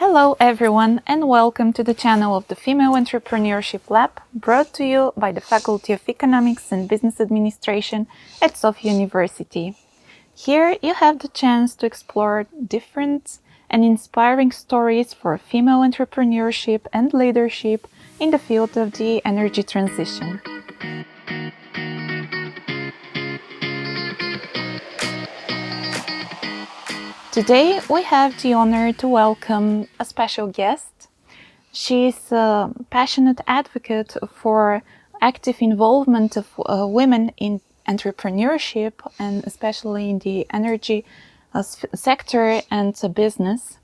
Hello everyone and welcome to the channel of the Female Entrepreneurship Lab, brought to you by the Faculty of Economics and Business Administration at Sofia University. Here you have the chance to explore different and inspiring stories for female entrepreneurship and leadership in the field of the energy transition. Today we have the honor to welcome a special guest. She's a passionate advocate for active involvement of women in entrepreneurship and especially in the energy sector and business.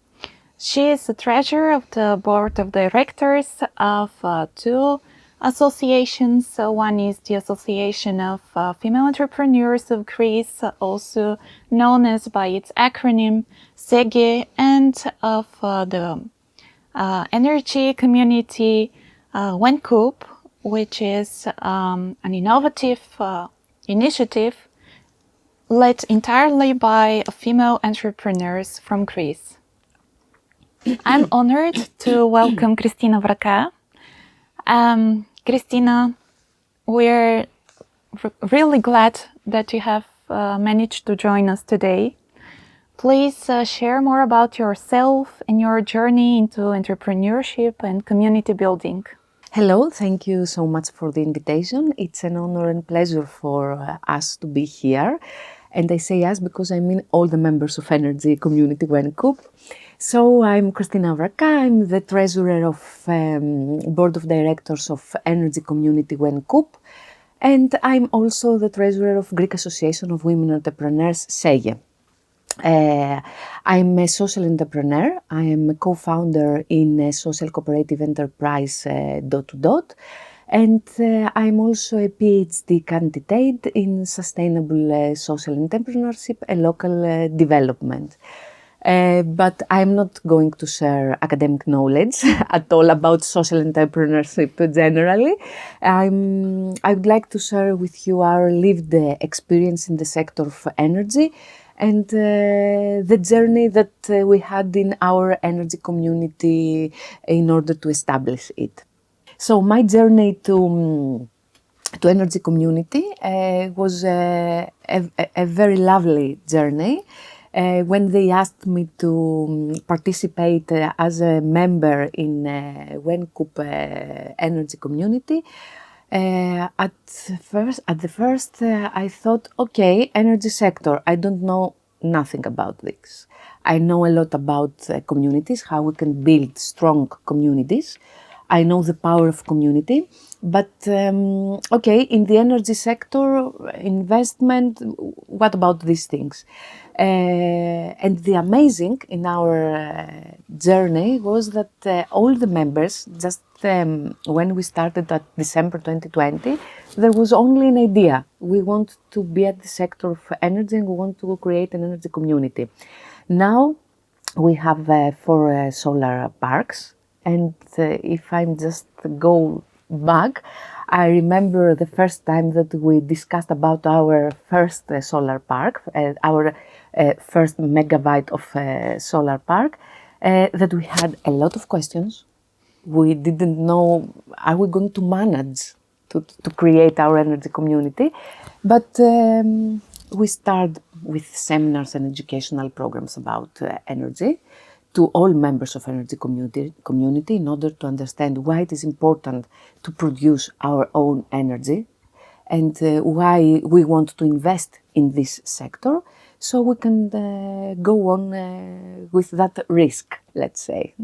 She is the treasurer of the board of directors of two associations. One is the Association of Female Entrepreneurs of Greece, also known as by its acronym SEGE, and of the Energy Community WEnCoop, which is an innovative initiative led entirely by female entrepreneurs from Greece. I'm honored to welcome Christina Vraka. Christina, we're really glad that you have managed to join us today. Please share more about yourself and your journey into entrepreneurship and community building. Hello, thank you so much for the invitation. It's an honor and pleasure for us to be here. And I say us because I mean all the members of Energy Community WEnCoop. So I'm Christina Vraka, I'm the treasurer of Board of Directors of Energy Community WEnCoop. And I'm also the treasurer of Greek Association of Women Entrepreneurs, SEGE. I'm a social entrepreneur. I am a co-founder in a social cooperative enterprise and I'm also a PhD candidate in sustainable social entrepreneurship and local development. But I'm not going to share academic knowledge at all about social entrepreneurship generally. I would like to share with you our lived experience in the sector of energy and the journey that we had in our energy community in order to establish it. So my journey to energy community was a very lovely journey. When they asked me to participate as a member in WEnCoop energy community, at the first I thought, okay, energy sector, I don't know nothing about this. I know a lot about communities, how we can build strong communities. I know the power of community, but okay, in the energy sector, investment, what about these things? And the amazing in our journey was that all the members, just when we started at December 2020, there was only an idea. We want to be at the sector of energy and we want to create an energy community. Now we have 4 solar parks. And if I'm just go back, I remember the first time that we discussed about our first solar park, our first megawatt of solar park, that we had a lot of questions. We didn't know, are we going to manage to create our energy community? But we started with seminars and educational programs about energy to all members of energy community in order to understand why it is important to produce our own energy and why we want to invest in this sector so we can go on with that risk, let's say.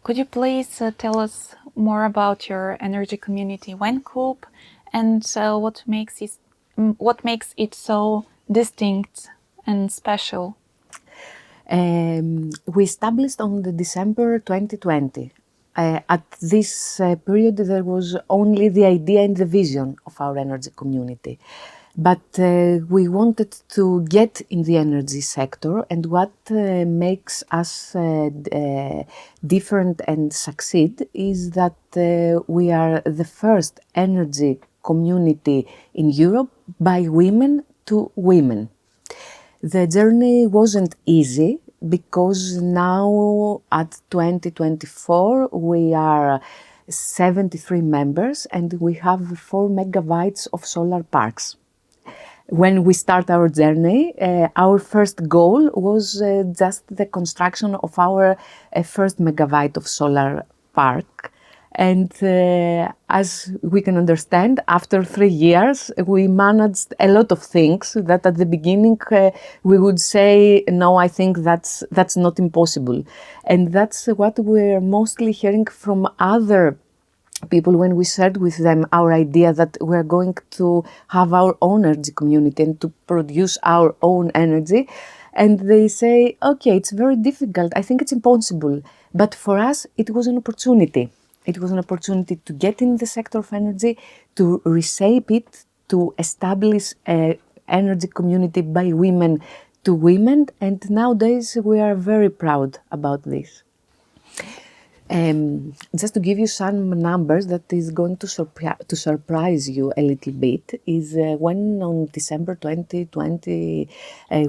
Could you please tell us more about your energy community WEnCoop and what makes it so distinct and special? We established on the December 2020. At this period, there was only the idea and the vision of our energy community. But we wanted to get in the energy sector, and what makes us different and succeed is that we are the first energy community in Europe by women to women. The journey wasn't easy because now at 2024 we are 73 members and we have 4 megabytes of solar parks. When we start our journey, our first goal was just the construction of our first megabyte of solar park. And as we can understand, after 3 years, we managed a lot of things that at the beginning we would say, no, I think that's not impossible. And that's what we're mostly hearing from other people when we shared with them our idea that we're going to have our own energy community and to produce our own energy. And they say, okay, it's very difficult. I think it's impossible. But for us, it was an opportunity. It was an opportunity to get in the sector of energy, to reshape it, to establish an energy community by women to women. And nowadays, we are very proud about this. Just to give you some numbers that is going to surprise you a little bit, is when on December 2020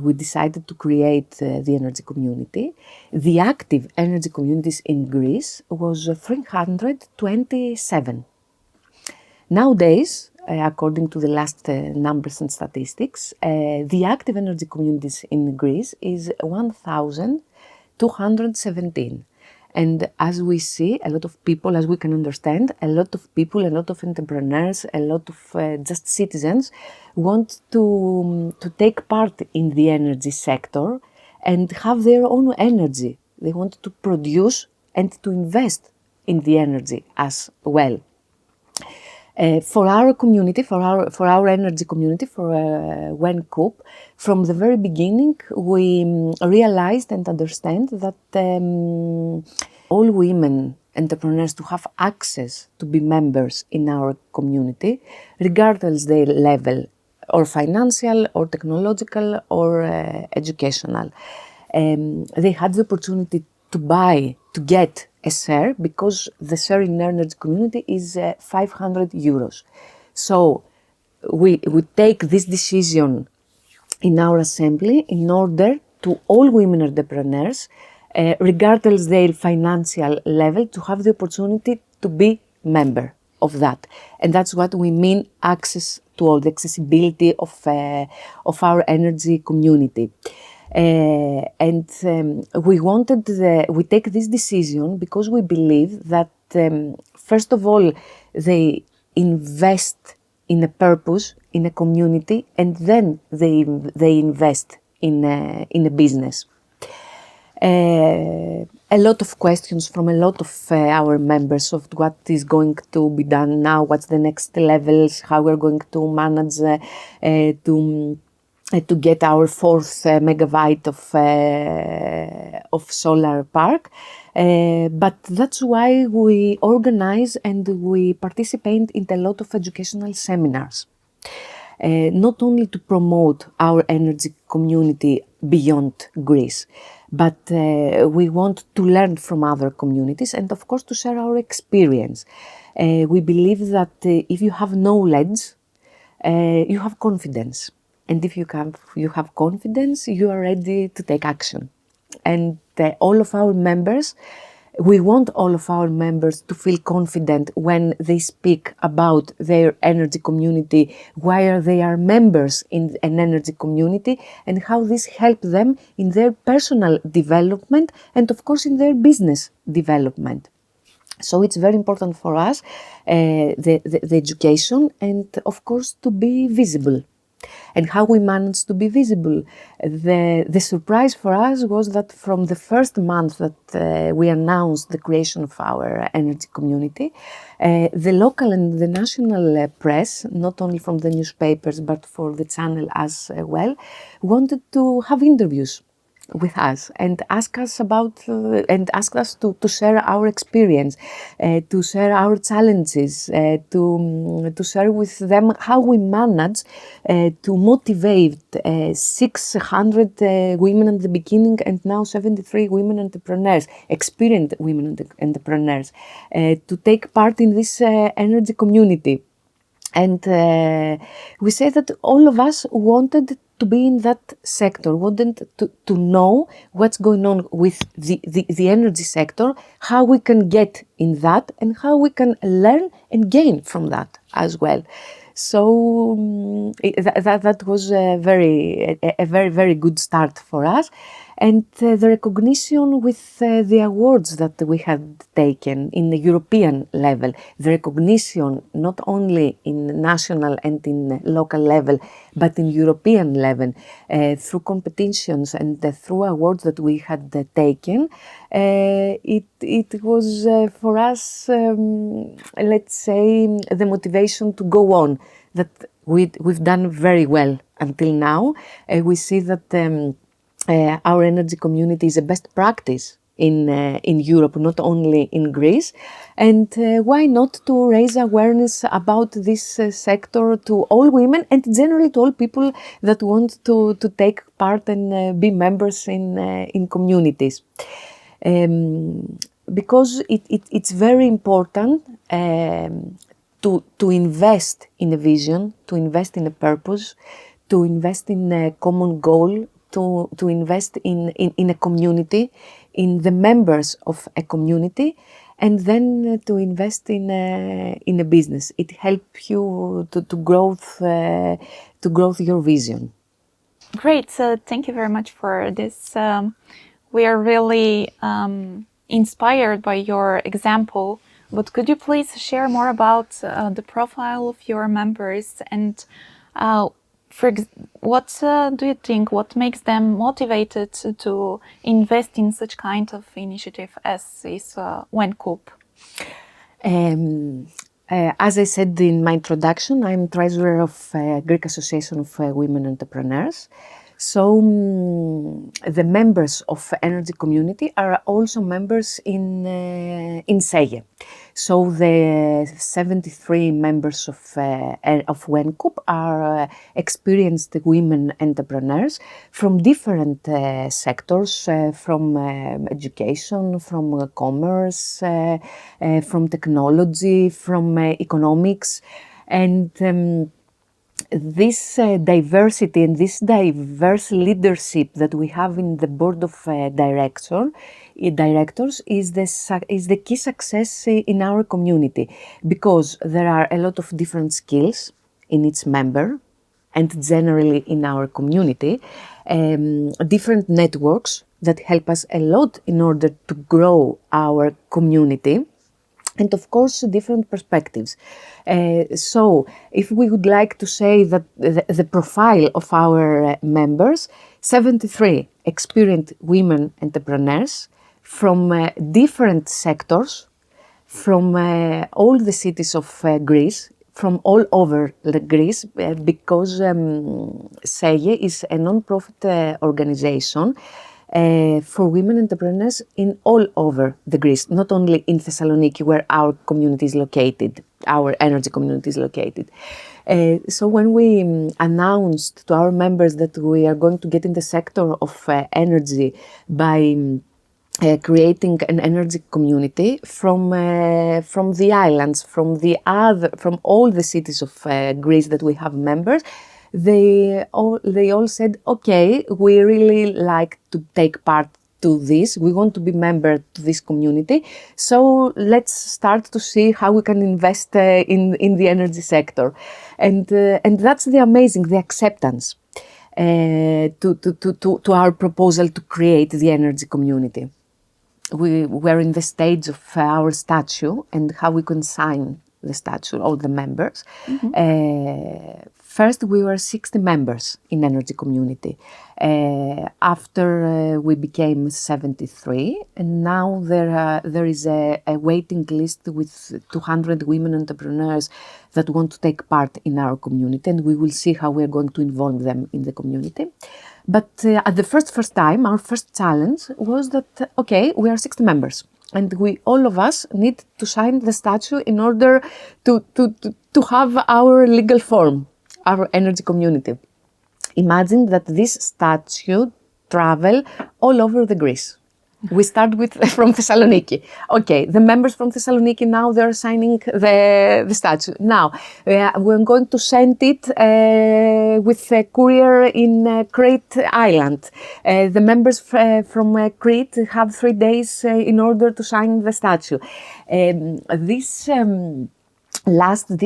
we decided to create the energy community, the active energy communities in Greece was 327. Nowadays, according to the last numbers and statistics, the active energy communities in Greece is 1,217. And as we see, a lot of people, as we can understand, a lot of people, a lot of entrepreneurs, a lot of just citizens want to take part in the energy sector and have their own energy. They want to produce and to invest in the energy as well. For our community, for our energy community, for WEnCoop, from the very beginning, we realized and understand that all women entrepreneurs to have access to be members in our community, regardless their level, or financial, or technological, or educational. They had the opportunity to get a share, because the share in energy community is 500 euros. So we take this decision in our assembly in order to all women entrepreneurs, regardless their financial level, to have the opportunity to be member of that. And that's what we mean access to all, the accessibility of our energy community. We take this decision because we believe that first of all, they invest in a purpose, in a community, and then they invest in a business. A lot of questions from a lot of our members of what is going to be done now, what's the next levels, how we're going to manage to get our 4th megabyte of solar park. But that's why we organize and we participate in a lot of educational seminars. Not only to promote our energy community beyond Greece, but we want to learn from other communities and of course to share our experience. We believe that if you have knowledge, you have confidence. And if you have confidence, you are ready to take action. And all of our members, we want all of our members to feel confident when they speak about their energy community, why they are members in an energy community, and how this helps them in their personal development and, of course, in their business development. So it's very important for us, the education and, of course, to be visible. And how we managed to be visible. The surprise for us was that from the first month that we announced the creation of our energy community, the local and the national press, not only from the newspapers but for the channel as well, wanted to have interviews with us and ask us to share our experience, to share our challenges, to share with them how we manage to motivate 600 women at the beginning and now 73 women entrepreneurs, experienced women entrepreneurs, to take part in this energy community. And we say that all of us wanted to to be in that sector, wanted to know what's going on with the energy sector, how we can get in that, and how we can learn and gain from that as well. So that was a very good start for us. And the recognition with the awards that we had taken in the European level, the recognition not only in national and in local level, but in European level, through competitions and through awards that we had taken, it was for us, let's say, the motivation to go on, that we've done very well until now. We see that our energy community is a best practice in Europe, not only in Greece. And why not to raise awareness about this sector to all women and generally to all people that want to take part and be members in communities. Because it's very important to invest in a vision, to invest in a purpose, to invest in a common goal, to invest in a community, in the members of a community, and then to invest in a business. It helps you to growth your vision. Great. So thank you very much for this. We are really inspired by your example. But could you please share more about the profile of your members and what do you think, what makes them motivated to invest in such kind of initiative as is WEnCoop? As I said in my introduction, I'm treasurer of Greek Association of Women Entrepreneurs. So the members of Energy Community are also members in SEGE. So the 73 members of WEnCoop are experienced women entrepreneurs from different sectors, from education, from commerce, from technology, from economics, and this diversity and this diverse leadership that we have in the board of directors is the key success in our community, because there are a lot of different skills in each member and generally in our community, different networks that help us a lot in order to grow our community. And of course, different perspectives. So, if we would like to say that the profile of our members, 73 experienced women entrepreneurs from different sectors, from all the cities of Greece, from all over Greece, because SEGE is a non-profit organization for women entrepreneurs in all over the Greece, not only in Thessaloniki, where our community is located, our energy community is located. So when we announced to our members that we are going to get in the sector of energy by creating an energy community from the islands, from all the cities of Greece that we have members, they all said, okay, we really like to take part to this. We want to be member to this community. So let's start to see how we can invest in the energy sector, and that's the acceptance to our proposal to create the energy community. We were in the stage of our statue and how we can sign the statue, all the members. Mm-hmm. First, we were 60 members in Energy Community. After we became 73, and now there is a waiting list with 200 women entrepreneurs that want to take part in our community, and we will see how we are going to involve them in the community. But at the first time, our first challenge was that, okay, we are 60 members, and all of us need to sign the statute in order to have our legal form, our energy community. Imagine that this statute travel all over the Greece. We start with from Thessaloniki. Okay, the members from Thessaloniki now they're signing the statue. Now we're going to send it with a courier in Crete Island. The members from Crete have 3 days in order to sign the statue. This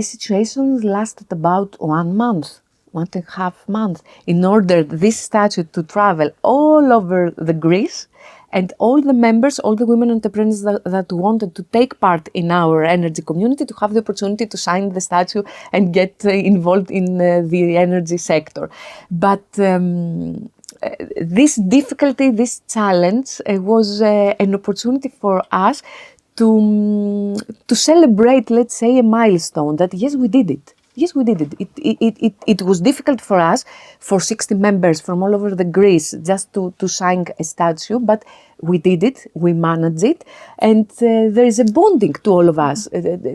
situation lasted about 1 month. 1.5 months in order this statue to travel all over the Greece, and all the members, all the women entrepreneurs that wanted to take part in our energy community to have the opportunity to sign the statue and get involved in the energy sector. But this difficulty, this challenge was an opportunity for us to celebrate, let's say, a milestone that yes, we did it. Yes, we did it. It was difficult for us, for 60 members from all over the Greece, just to sign a statue, but we did it, we managed it, and there is a bonding to all of us.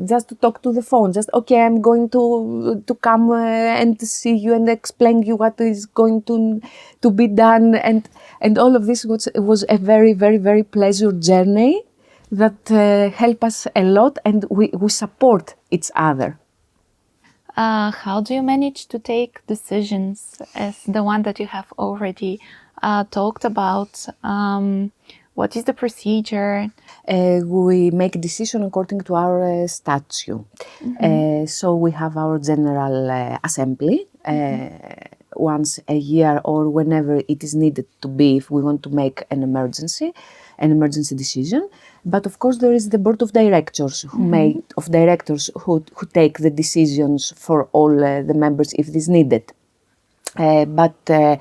Just to talk to the phone, just, okay, I'm going to come and see you and explain you what is going to be done, and all of this was a very, very, very pleasure journey that help us a lot, and we support each other. How do you manage to take decisions as the one that you have already talked about? What is the procedure? We make a decision according to our statute. So we have our general assembly once a year or whenever it is needed to be if we want to make an emergency decision. But of course there is the board of directors who take the decisions for all the members if it is needed. The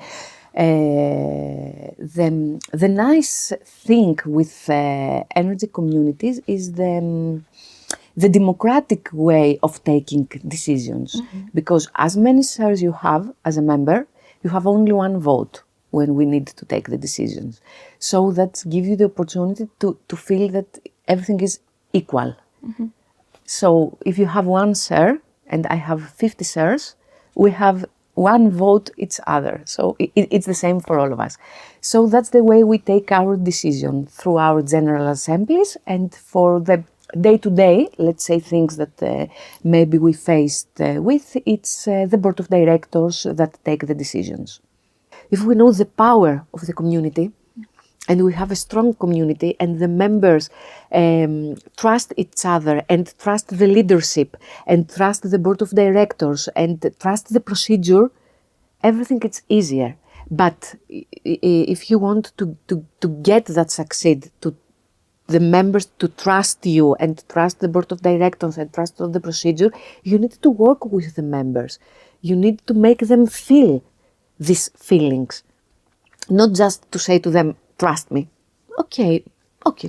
nice thing with energy communities is the democratic way of taking decisions. Because as many shares you have as a member, you have only one vote when we need to take the decisions. So that gives you the opportunity to feel that everything is equal. So if you have one share and I have 50 shares, we have one vote each other. So it's the same for all of us. So that's the way we take our decision, through our general assemblies, and for the day-to-day, let's say, things that maybe we faced with, it's the board of directors that take the decisions. If we know the power of the community, and we have a strong community, and the members trust each other, and trust the leadership, and trust the board of directors, and trust the procedure, everything is easier. But if you want to get that succeed, to the members to trust you and trust the board of directors and trust all the procedure, you need to work with the members. You need to make them feel these feelings. Not just to say to them, trust me. Okay,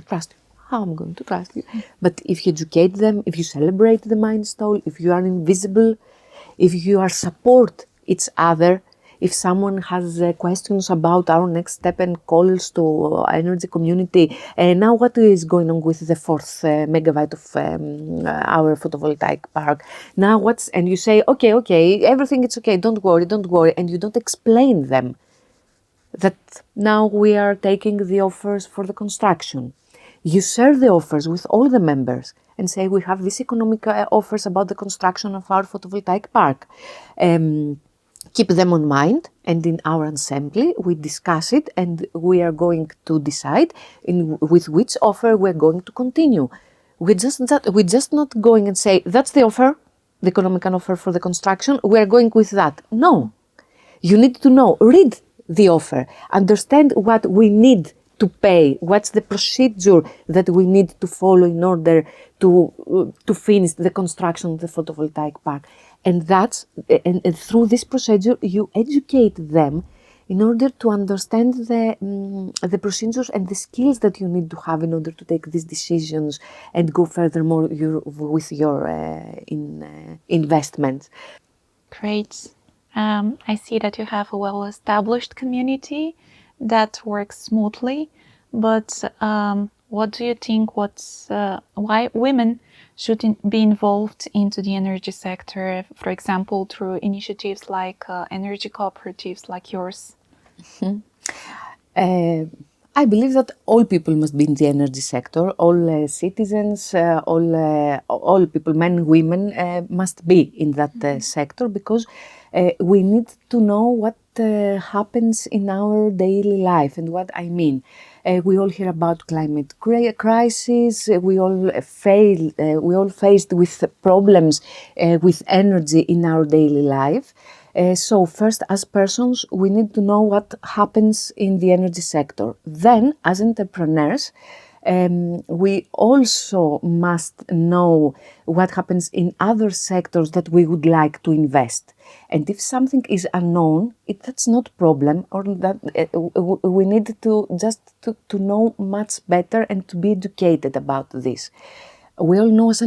trust you. How am I going to trust you? But if you educate them, if you celebrate the milestone, if you are invisible, if you are support each other, if someone has questions about our next step and calls to energy community, now what is going on with the 4th megawatt of our photovoltaic park? Now and you say, okay, everything is okay, don't worry, and you don't explain them that now we are taking the offers for the construction. You share the offers with all the members and say, we have these economic offers about the construction of our photovoltaic park. Keep them in mind, and in our assembly we discuss it, and we are going to decide with which offer we're going to continue. We're just not going and say, that's the offer, the economic offer for the construction, we're going with that. No. You need to know, read the offer, understand what we need to pay, what's the procedure that we need to follow in order to finish the construction of the photovoltaic park. And through this procedure, you educate them in order to understand the procedures and the skills that you need to have in order to take these decisions and go furthermore with your investments. Great. I see that you have a well-established community that works smoothly, but what do you think, why women should be involved into the energy sector, for example, through initiatives like energy cooperatives like yours? I believe that all people must be in the energy sector. All citizens, all people, men, women, must be in that sector, because we need to know what happens in our daily life. And what I mean, we all hear about climate crisis. We all faced with problems with energy in our daily life. So first, as persons, we need to know what happens in the energy sector. Then, as entrepreneurs, we also must know what happens in other sectors that we would like to invest. And if something is unknown, that's not a problem, or that we need to just to know much better and to be educated about this. We all know as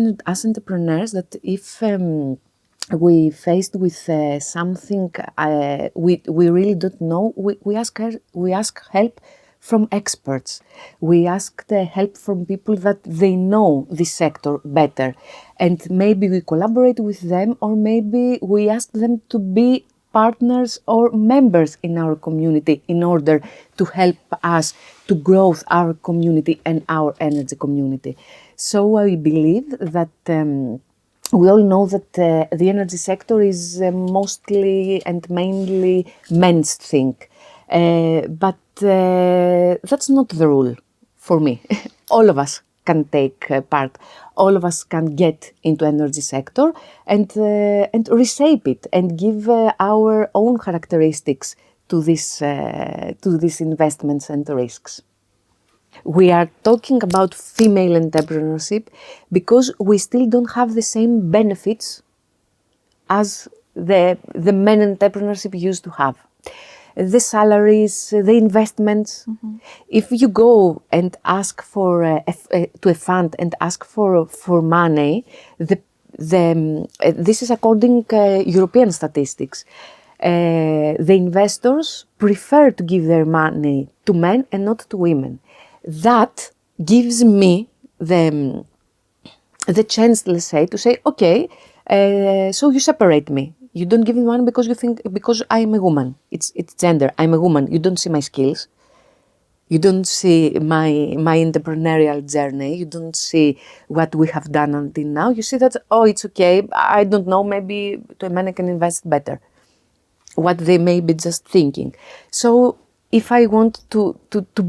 entrepreneurs that if we faced with something we really don't know, we ask help from experts. We ask the help from people that they know this sector better, and maybe we collaborate with them, or maybe we ask them to be partners or members in our community in order to help us to grow our community and our energy community. So I believe that we all know that the energy sector is mostly and mainly men's thing, but that's not the rule for me. All of us can take part. All of us can get into energy sector and reshape it and give our own characteristics to these investments and risks. We are talking about female entrepreneurship because we still don't have the same benefits as the men entrepreneurship used to have. The salaries, the investments. Mm-hmm. If you go and ask for to a fund and ask for money, this is according European statistics. The investors prefer to give their money to men and not to women. That gives me the chance, let's say, to say, okay, so you separate me. You don't give me money because you think, because I'm a woman. It's gender. I'm a woman. You don't see my skills. You don't see my entrepreneurial journey. You don't see what we have done until now. You see that, oh, it's okay. I don't know. Maybe to a man I can invest better. What they may be just thinking. So if I want to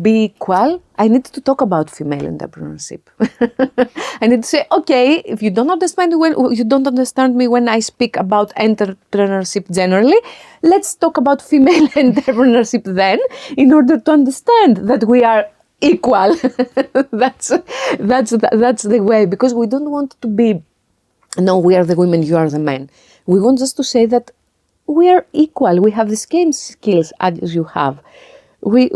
be equal, I need to talk about female entrepreneurship. I need to say, okay, if you don't understand me when I speak about entrepreneurship generally, let's talk about female entrepreneurship then, in order to understand that we are equal. That's the way, because we don't want to be, no, we are the women, you are the men. We want just to say that we are equal. We have the same skills as you have. We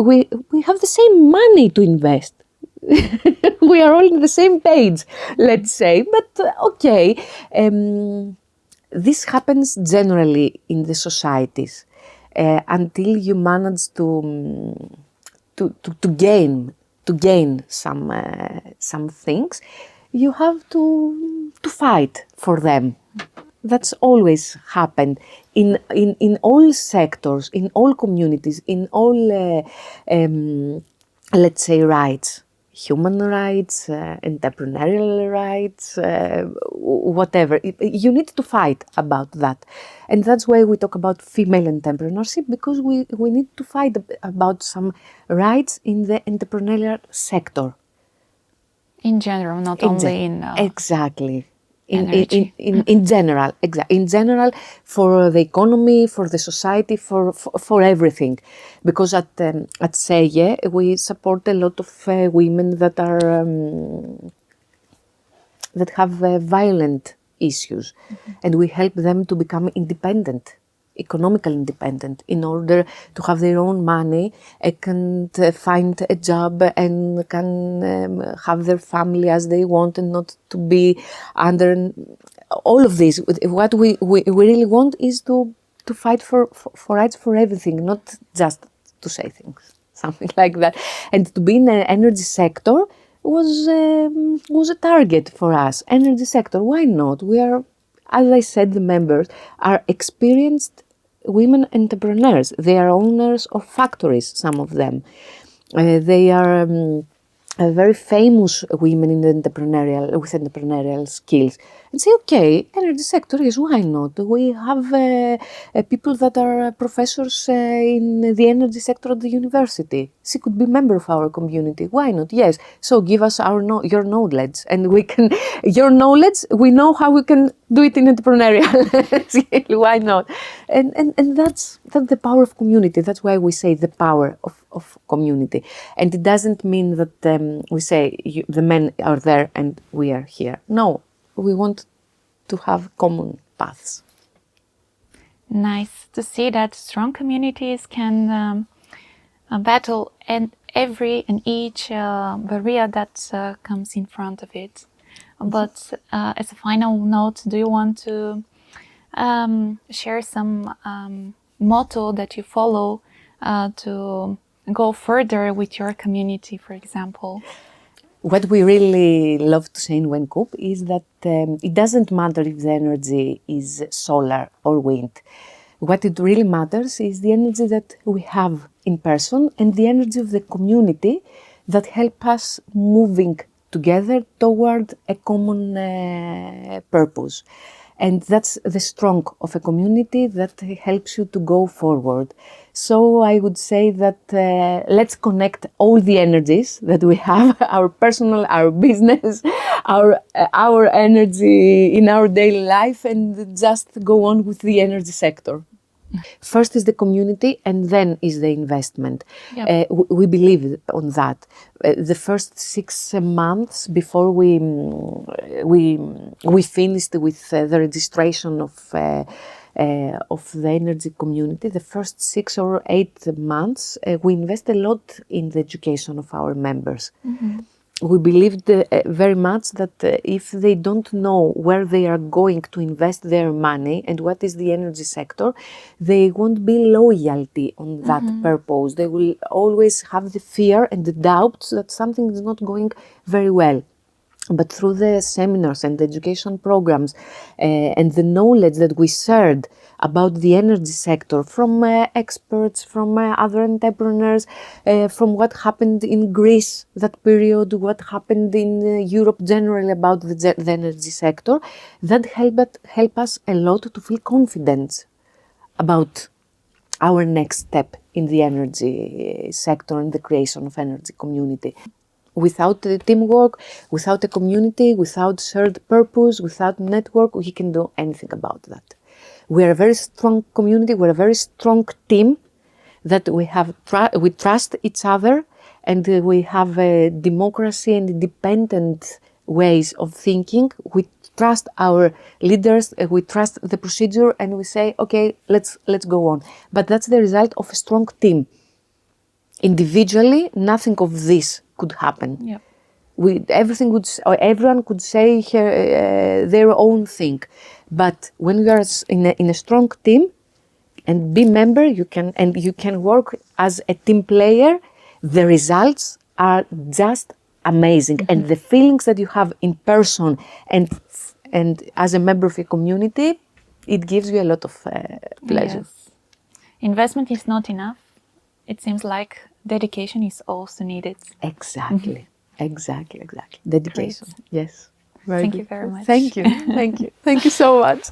have the same money to invest. We are all on the same page, let's say. But okay, this happens generally in the societies until you manage to gain some things. You have to fight for them. That's always happened in all sectors, in all communities, in all, let's say, rights, human rights, entrepreneurial rights, whatever. You need to fight about that. And that's why we talk about female entrepreneurship, because we need to fight about some rights in the entrepreneurial sector. In general, not only in... Exactly. Energy. In general, in general, for the economy, for the society, for everything, because at SEGE we support a lot of women that are that have violent issues, and we help them to become independent, economically independent, in order to have their own money and can find a job and can have their family as they want, and not to be under all of this. What we really want is to fight for rights for everything, not just to say things, something like that. And to be in the energy sector was a target for us. Energy sector, why not? We are, as I said, the members are experienced women entrepreneurs. They are owners of factories, some of them. They are very famous women in the with entrepreneurial skills, and say, okay, energy sector, yes, why not? We have people that are professors in the energy sector at the university. She could be member of our community. Why not? Yes. So give us your knowledge, and we can your knowledge. We know how we can do it in entrepreneurial. Why not? And that's the power of community. That's why we say the power of community. And it doesn't mean that we say the men are there and we are here. No, we want to have common paths. Nice to see that strong communities can battle and every and each barrier that comes in front of it. But as a final note, do you want to share some motto that you follow to go further with your community, for example? What we really love to say in WEnCoop is that it doesn't matter if the energy is solar or wind. What it really matters is the energy that we have in person and the energy of the community that help us moving together toward a common purpose. And that's the strong of a community that helps you to go forward. So I would say that let's connect all the energies that we have, our personal, our business, our energy in our daily life, and just go on with the energy sector. First is the community, and then is the investment. Yep. We believe on that. The first 6 months before we finished with the registration of the energy community, the first 6 or 8 months, we invest a lot in the education of our members. Mm-hmm. We believed very much that if they don't know where they are going to invest their money and what is the energy sector, they won't be loyalty on that purpose. They will always have the fear and the doubts that something is not going very well. But through the seminars and the education programs and the knowledge that we shared about the energy sector from experts, from other entrepreneurs, from what happened in Greece that period, what happened in Europe generally about the energy sector, that help us a lot to feel confident about our next step in the energy sector and the creation of energy community. Without the teamwork, without a community, without shared purpose, without network, we can do anything about that. We are a very strong community, we're a very strong team that we trust each other, and we have a democracy and independent ways of thinking. We trust our leaders, we trust the procedure, and we say, okay, let's go on. But that's the result of a strong team. Individually, nothing of this could happen. Yep. Everyone could say their own thing, but when you are in a strong team and be member, you can work as a team player. The results are just amazing, and the feelings that you have in person and as a member of a community, it gives you a lot of pleasure. Yes. Investment is not enough. It seems like dedication is also needed. Exactly. Exactly. Dedication. Great. Yes. Thank you very much. Thank you. Thank you so much.